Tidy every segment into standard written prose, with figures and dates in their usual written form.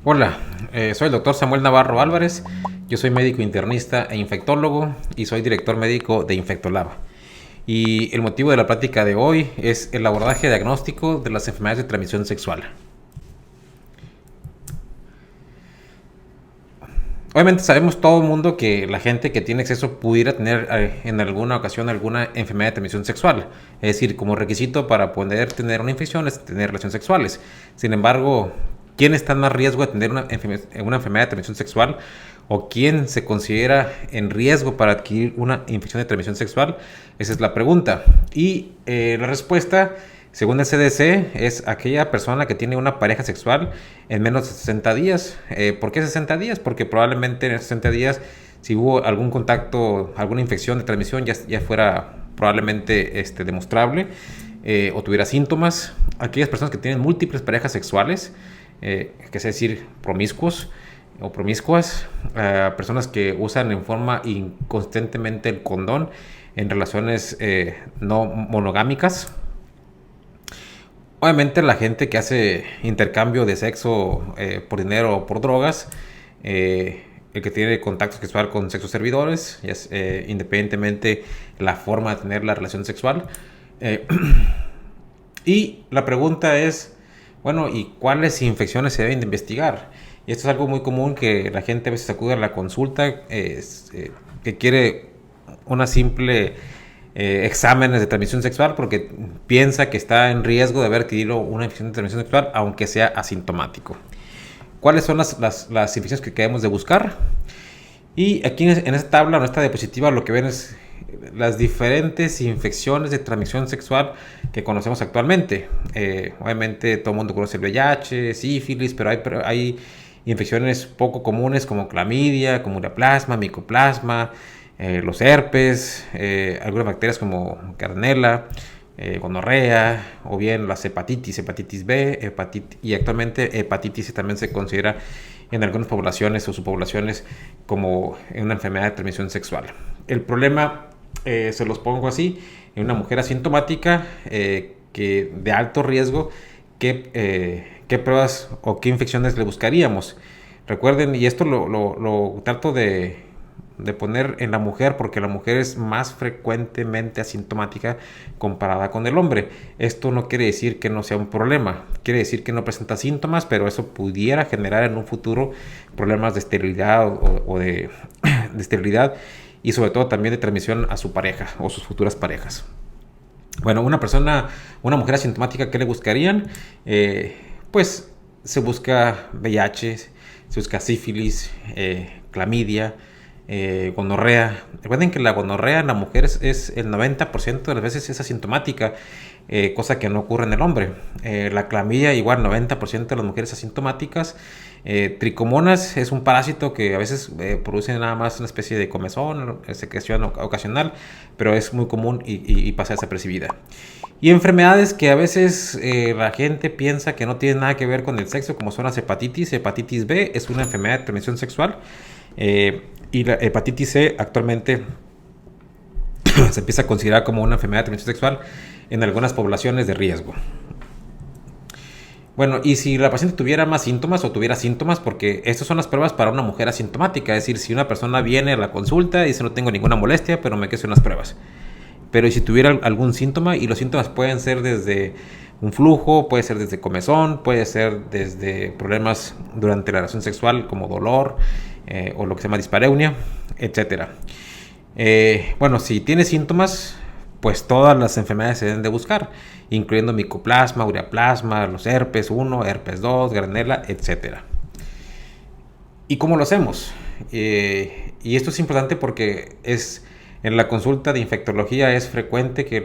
Hola, soy el doctor Samuel Navarro Álvarez. Yo soy médico internista e infectólogo y soy director médico de Infectolab. Y el motivo de la plática de hoy es el abordaje diagnóstico de las enfermedades de transmisión sexual. Obviamente sabemos todo el mundo que la gente que tiene acceso pudiera tener en alguna ocasión alguna enfermedad de transmisión sexual. Es decir, como requisito para poder tener una infección es tener relaciones sexuales. Sin embargo, ¿quién está en más riesgo de tener una enfermedad de transmisión sexual? ¿O quién se considera en riesgo para adquirir una infección de transmisión sexual? Esa es la pregunta. Y la respuesta, según el CDC, es aquella persona que tiene una pareja sexual en menos de 60 días. ¿Por qué 60 días? Porque probablemente en esos 60 días, si hubo algún contacto, alguna infección de transmisión, ya fuera probablemente demostrable o tuviera síntomas. Aquellas personas que tienen múltiples parejas sexuales, que es decir, promiscuos o promiscuas, personas que usan en forma inconsistentemente el condón en relaciones no monogámicas. Obviamente la gente que hace intercambio de sexo por dinero o por drogas, el que tiene contacto sexual con sexos servidores, independientemente la forma de tener la relación sexual. Y la pregunta es, bueno, ¿y cuáles infecciones se deben de investigar? Y esto es algo muy común que la gente a veces acude a la consulta que quiere una simple exámenes de transmisión sexual porque piensa que está en riesgo de haber adquirido una infección de transmisión sexual aunque sea asintomático. ¿Cuáles son las infecciones que debemos de buscar? Y aquí en esta tabla, en esta diapositiva, lo que ven es las diferentes infecciones de transmisión sexual que conocemos actualmente. Obviamente todo el mundo conoce el VIH, sífilis, pero hay infecciones poco comunes como clamidia, como ureaplasma, micoplasma, los herpes, algunas bacterias como Gardnerella, gonorrea, o bien las hepatitis B, y actualmente hepatitis C también se considera en algunas poblaciones o subpoblaciones como una enfermedad de transmisión sexual. El problema, se los pongo así, en una mujer asintomática que de alto riesgo, ¿qué pruebas o qué infecciones le buscaríamos? Recuerden, y esto lo trato de poner en la mujer porque la mujer es más frecuentemente asintomática comparada con el hombre. Esto no quiere decir que no sea un problema, quiere decir que no presenta síntomas, pero eso pudiera generar en un futuro problemas de esterilidad o de esterilidad y sobre todo también de transmisión a su pareja o sus futuras parejas. Bueno, una mujer asintomática, ¿qué le buscarían? Pues se busca VIH, se busca sífilis, clamidia, gonorrea. Recuerden que la gonorrea en la mujer es el 90% de las veces es asintomática, cosa que no ocurre en el hombre. La clamidia igual 90% de las mujeres asintomáticas. Tricomonas es un parásito que a veces produce nada más una especie de comezón, secreción ocasional, pero es muy común y pasa desapercibida. Y enfermedades que a veces la gente piensa que no tienen nada que ver con el sexo, como son las hepatitis B es una enfermedad de transmisión sexual, y la hepatitis C actualmente se empieza a considerar como una enfermedad de transmisión sexual en algunas poblaciones de riesgo. Bueno, y si la paciente tuviera más síntomas o tuviera síntomas, porque estas son las pruebas para una mujer asintomática, es decir, si una persona viene a la consulta y dice no tengo ninguna molestia, pero me quiero hacer unas pruebas. Pero si tuviera algún síntoma, y los síntomas pueden ser desde un flujo, puede ser desde comezón, puede ser desde problemas durante la relación sexual como dolor o lo que se llama dispareunia, etc. Bueno, si tiene síntomas, pues todas las enfermedades se deben de buscar, incluyendo micoplasma, ureaplasma, los herpes 1, herpes 2, Gardnerella, etc. ¿Y cómo lo hacemos? Y esto es importante porque en la consulta de infectología es frecuente que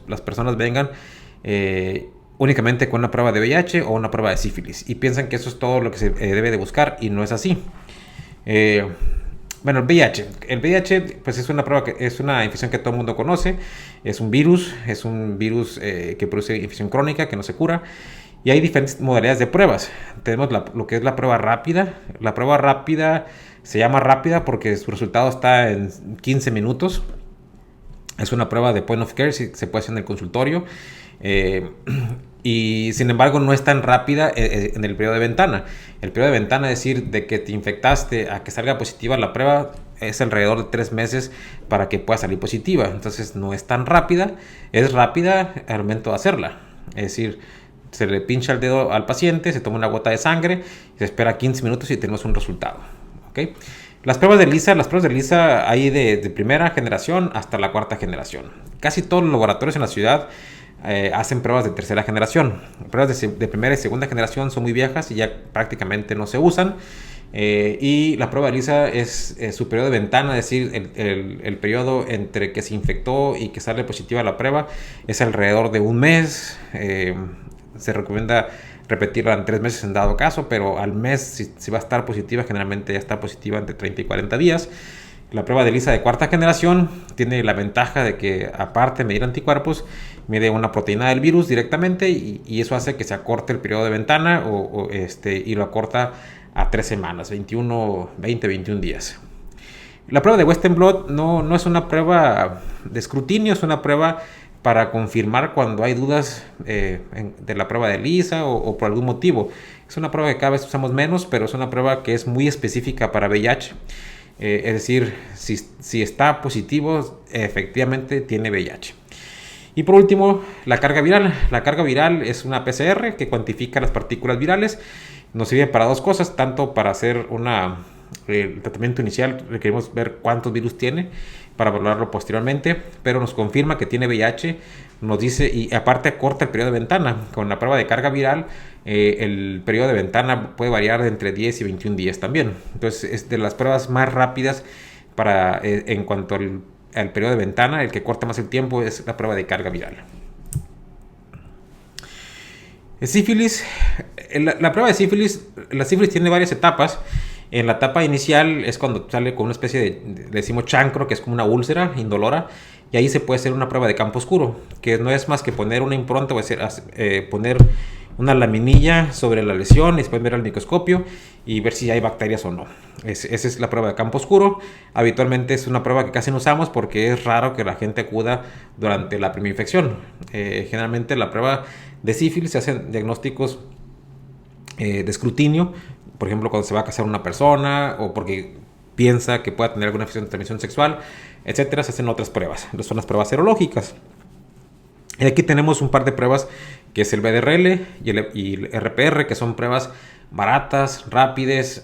las personas vengan únicamente con una prueba de VIH o una prueba de sífilis y piensan que eso es todo lo que se debe de buscar y no es así. Bueno, el VIH pues es una prueba es una infección que todo el mundo conoce, es un virus que produce infección crónica que no se cura y hay diferentes modalidades de pruebas. Tenemos lo que es la prueba rápida. La prueba rápida se llama rápida porque su resultado está en 15 minutos. Es una prueba de point of care, se puede hacer en el consultorio. Y sin embargo no es tan rápida en el periodo de ventana. El periodo de ventana, es decir, de que te infectaste a que salga positiva la prueba, es alrededor de 3 meses para que pueda salir positiva. Entonces no es tan rápida, es rápida al momento de hacerla. Es decir, se le pincha el dedo al paciente, se toma una gota de sangre, se espera 15 minutos y tenemos un resultado. ¿Okay? Las pruebas de ELISA hay de primera generación hasta la cuarta generación. Casi todos los laboratorios en la ciudad hacen pruebas de tercera generación. Pruebas de primera y segunda generación son muy viejas y ya prácticamente no se usan. Y la prueba de ELISA es su periodo de ventana, es decir, el periodo entre que se infectó y que sale positiva la prueba es alrededor de un mes. Se recomienda repetirla en 3 meses en dado caso, pero al mes si va a estar positiva, generalmente ya está positiva entre 30 y 40 días. La prueba de ELISA de cuarta generación tiene la ventaja de que, aparte de medir anticuerpos, mide una proteína del virus directamente y eso hace que se acorte el periodo de ventana y lo acorta a 3 semanas, 21 días. La prueba de Western Blot no es una prueba de escrutinio, es una prueba para confirmar cuando hay dudas de la prueba de ELISA o por algún motivo. Es una prueba que cada vez usamos menos, pero es una prueba que es muy específica para VIH. Es decir, si está positivo, efectivamente tiene VIH. Y por último, la carga viral. La carga viral es una PCR que cuantifica las partículas virales. Nos sirve para dos cosas, tanto para hacer el tratamiento inicial requerimos ver cuántos virus tiene para valorarlo posteriormente, pero nos confirma que tiene VIH, nos dice, y aparte acorta el periodo de ventana. Con la prueba de carga viral, el periodo de ventana puede variar de entre 10 y 21 días también. Entonces es de las pruebas más rápidas en cuanto al periodo de ventana. El que corta más el tiempo es la prueba de carga viral. Sífilis. La prueba de sífilis, la sífilis tiene varias etapas. En la etapa inicial es cuando sale con una especie le decimos chancro, que es como una úlcera indolora, y ahí se puede hacer una prueba de campo oscuro, que no es más que poner una impronta, poner una laminilla sobre la lesión y después ver al microscopio y ver si hay bacterias o no. Esa es la prueba de campo oscuro. Habitualmente es una prueba que casi no usamos porque es raro que la gente acuda durante la primera infección. Generalmente la prueba de sífilis se hacen diagnósticos de escrutinio, por ejemplo cuando se va a casar una persona o porque piensa que pueda tener alguna infección de transmisión sexual, etcétera. Se hacen otras pruebas, son las pruebas serológicas. Y aquí tenemos un par de pruebas, que es el VDRL y el RPR, que son pruebas baratas, rápidas,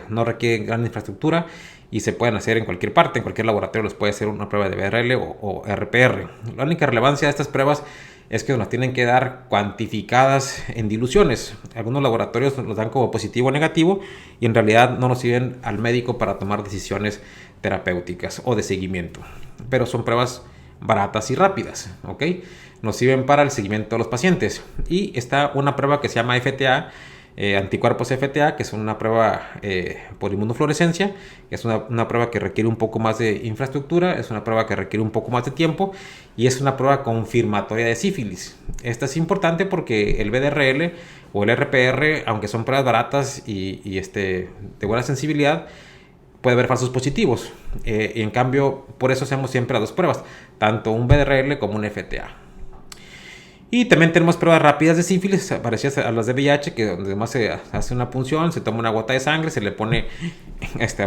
no requieren gran infraestructura y se pueden hacer en cualquier parte, en cualquier laboratorio les puede hacer una prueba de VDRL o RPR. La única relevancia de estas pruebas es que nos las tienen que dar cuantificadas en diluciones. Algunos laboratorios nos dan como positivo o negativo y en realidad no nos sirven al médico para tomar decisiones terapéuticas o de seguimiento. Pero son pruebas baratas y rápidas, ¿ok? Nos sirven para el seguimiento de los pacientes. Y está una prueba que se llama FTA, anticuerpos FTA, que es una prueba por inmunofluorescencia. Es una prueba que requiere un poco más de infraestructura, es una prueba que requiere un poco más de tiempo y es una prueba confirmatoria de sífilis. Esta es importante porque el VDRL o el RPR, aunque son pruebas baratas y de buena sensibilidad, puede haber falsos positivos. Y en cambio, por eso hacemos siempre las dos pruebas, tanto un VDRL como un FTA. Y también tenemos pruebas rápidas de sífilis, parecidas a las de VIH, que donde además se hace una punción, se toma una gota de sangre, se le pone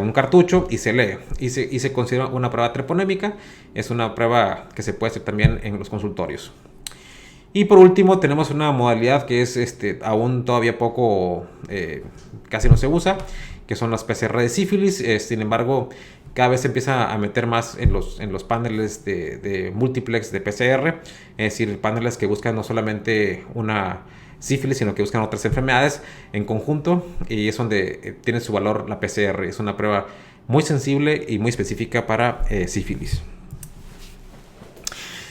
un cartucho y se lee. Y se considera una prueba treponémica. Es una prueba que se puede hacer también en los consultorios. Y por último tenemos una modalidad que es aún todavía poco, casi no se usa, que son las PCR de sífilis. Sin embargo, cada vez se empieza a meter más en los paneles de multiplex de PCR, es decir, paneles que buscan no solamente una sífilis, sino que buscan otras enfermedades en conjunto, y es donde tiene su valor la PCR. Es una prueba muy sensible y muy específica para sífilis.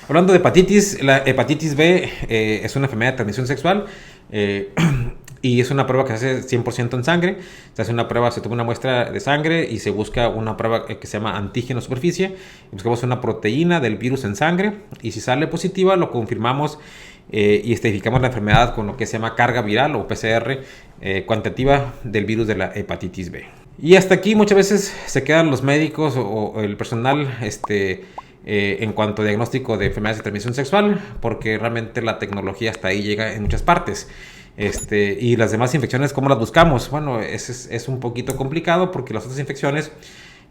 Hablando de hepatitis, la hepatitis B es una enfermedad de transmisión sexual y es una prueba que se hace 100% en sangre. Se hace una prueba, se toma una muestra de sangre y se busca una prueba que se llama antígeno superficie. Buscamos una proteína del virus en sangre y si sale positiva lo confirmamos y identificamos la enfermedad con lo que se llama carga viral o PCR cuantitativa del virus de la hepatitis B. Y hasta aquí muchas veces se quedan los médicos o el personal en cuanto a diagnóstico de enfermedades de transmisión sexual, porque realmente la tecnología hasta ahí llega en muchas partes. Y las demás infecciones, ¿cómo las buscamos? Bueno, es un poquito complicado porque las otras infecciones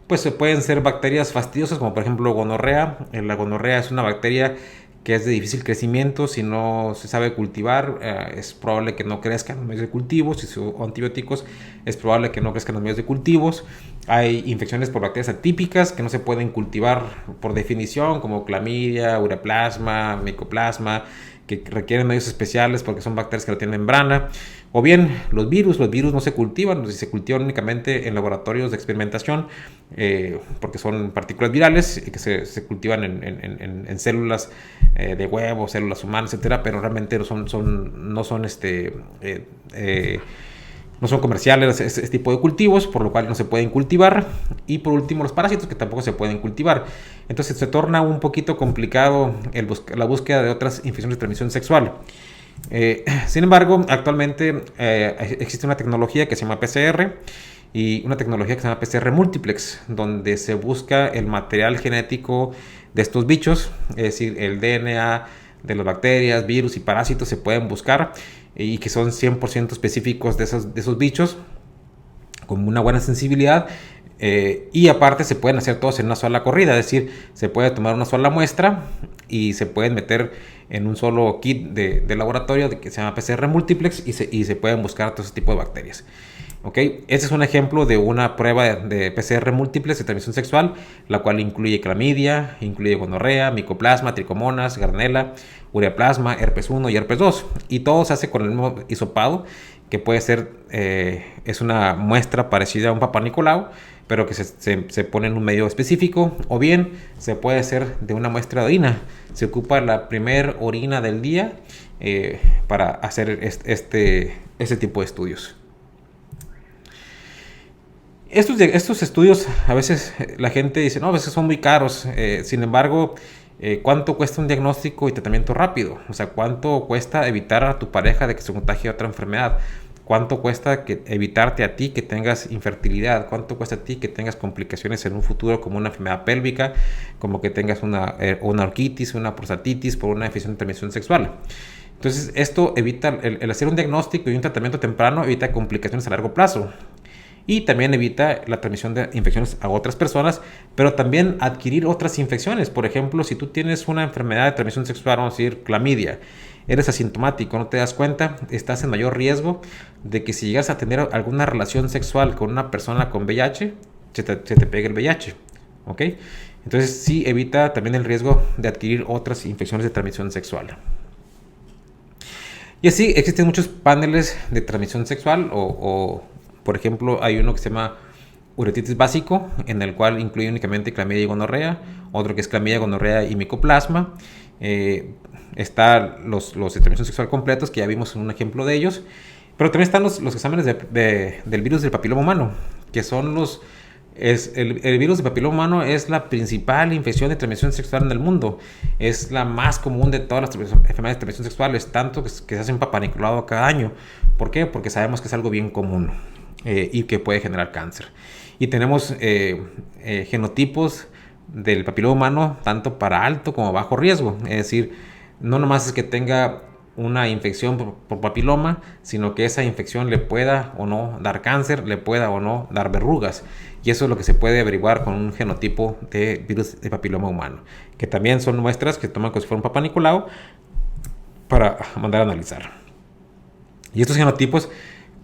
pues pueden ser bacterias fastidiosas, como por ejemplo gonorrea. La gonorrea es una bacteria que es de difícil crecimiento. Si no se sabe cultivar, es probable que no crezca en los medios de cultivo. Si se usan antibióticos, es probable que no crezca en los medios de cultivos. Hay infecciones por bacterias atípicas que no se pueden cultivar por definición, como clamidia, ureaplasma, micoplasma, que requieren medios especiales porque son bacterias que no tienen membrana. O bien los virus no se cultivan, se cultivan únicamente en laboratorios de experimentación, porque son partículas virales que se cultivan en células de huevo, células humanas, etcétera, pero realmente no son comerciales este tipo de cultivos, por lo cual no se pueden cultivar. Y por último, los parásitos, que tampoco se pueden cultivar. Entonces se torna un poquito complicado la búsqueda de otras infecciones de transmisión sexual. Sin embargo, actualmente existe una tecnología que se llama PCR y una tecnología que se llama PCR Multiplex, donde se busca el material genético de estos bichos, es decir, el DNA de las bacterias, virus y parásitos se pueden buscar y que son 100% específicos de esos bichos, con una buena sensibilidad. Y aparte se pueden hacer todos en una sola corrida, es decir, se puede tomar una sola muestra y se pueden meter en un solo kit de laboratorio que se llama PCR Multiplex y se pueden buscar todo ese tipo de bacterias. ¿Okay? Este es un ejemplo de una prueba de PCR múltiples de transmisión sexual, la cual incluye clamidia, incluye gonorrea, micoplasma, tricomonas, gardnela, ureaplasma, herpes 1 y herpes 2. Y todo se hace con el mismo hisopado, que puede ser, es una muestra parecida a un Papá Nicolau, pero que se pone en un medio específico, o bien se puede hacer de una muestra de orina. Se ocupa la primer orina del día para hacer este tipo de estudios. Estos estudios, a veces la gente dice, no, a veces son muy caros. Sin embargo, ¿cuánto cuesta un diagnóstico y tratamiento rápido? O sea, ¿cuánto cuesta evitar a tu pareja de que se contagie otra enfermedad? ¿Cuánto cuesta evitarte a ti que tengas infertilidad? ¿Cuánto cuesta a ti que tengas complicaciones en un futuro, como una enfermedad pélvica, como que tengas una orquitis, una prostatitis por una infección de transmisión sexual? Entonces, esto evita, el hacer un diagnóstico y un tratamiento temprano evita complicaciones a largo plazo. Y también evita la transmisión de infecciones a otras personas, pero también adquirir otras infecciones. Por ejemplo, si tú tienes una enfermedad de transmisión sexual, vamos a decir clamidia, eres asintomático, no te das cuenta, estás en mayor riesgo de que si llegas a tener alguna relación sexual con una persona con VIH, se te pegue el VIH. ¿Ok? Entonces sí evita también el riesgo de adquirir otras infecciones de transmisión sexual. Y así existen muchos paneles de transmisión sexual por ejemplo, hay uno que se llama uretritis básico, en el cual incluye únicamente clamidia y gonorrea, otro que es clamidia, gonorrea y micoplasma. Están los de transmisión sexual completos, que ya vimos un ejemplo de ellos, pero también están los exámenes del virus del papiloma humano, que son el virus del papiloma humano es la principal infección de transmisión sexual en el mundo. Es la más común de todas las enfermedades de transmisión sexual, tanto que se hace un Papá Nicolau cada año. ¿Por qué? Porque sabemos que es algo bien común. Y que puede generar cáncer. Y tenemos genotipos del papiloma humano tanto para alto como bajo riesgo. Es decir, no nomás es que tenga una infección por papiloma, sino que esa infección le pueda o no dar cáncer, le pueda o no dar verrugas. Y eso es lo que se puede averiguar con un genotipo de virus de papiloma humano, que también son muestras que toman como si fuera un Papá Nicolau para mandar a analizar. Y estos genotipos,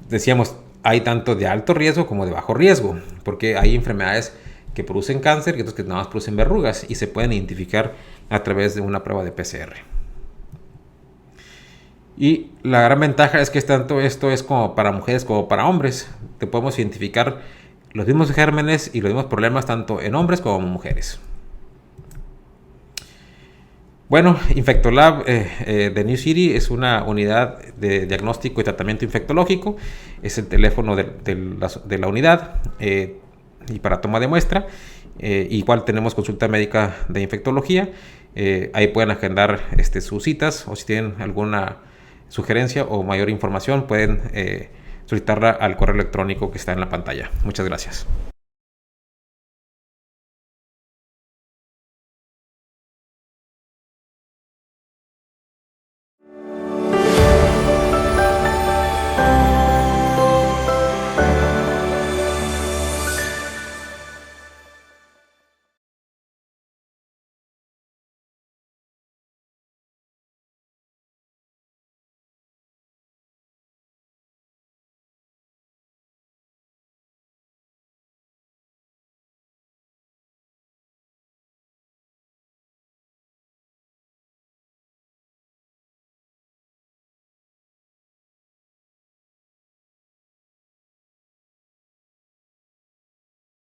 decíamos, hay tanto de alto riesgo como de bajo riesgo, porque hay enfermedades que producen cáncer y otras que nada más producen verrugas y se pueden identificar a través de una prueba de PCR. Y la gran ventaja es que tanto esto es como para mujeres como para hombres. Te podemos identificar los mismos gérmenes y los mismos problemas tanto en hombres como en mujeres. Bueno, Infectolab de New City es una unidad de diagnóstico y tratamiento infectológico. Es el teléfono de la unidad y para toma de muestra. Igual tenemos consulta médica de infectología. Ahí pueden agendar sus citas, o si tienen alguna sugerencia o mayor información pueden solicitarla al correo electrónico que está en la pantalla. Muchas gracias.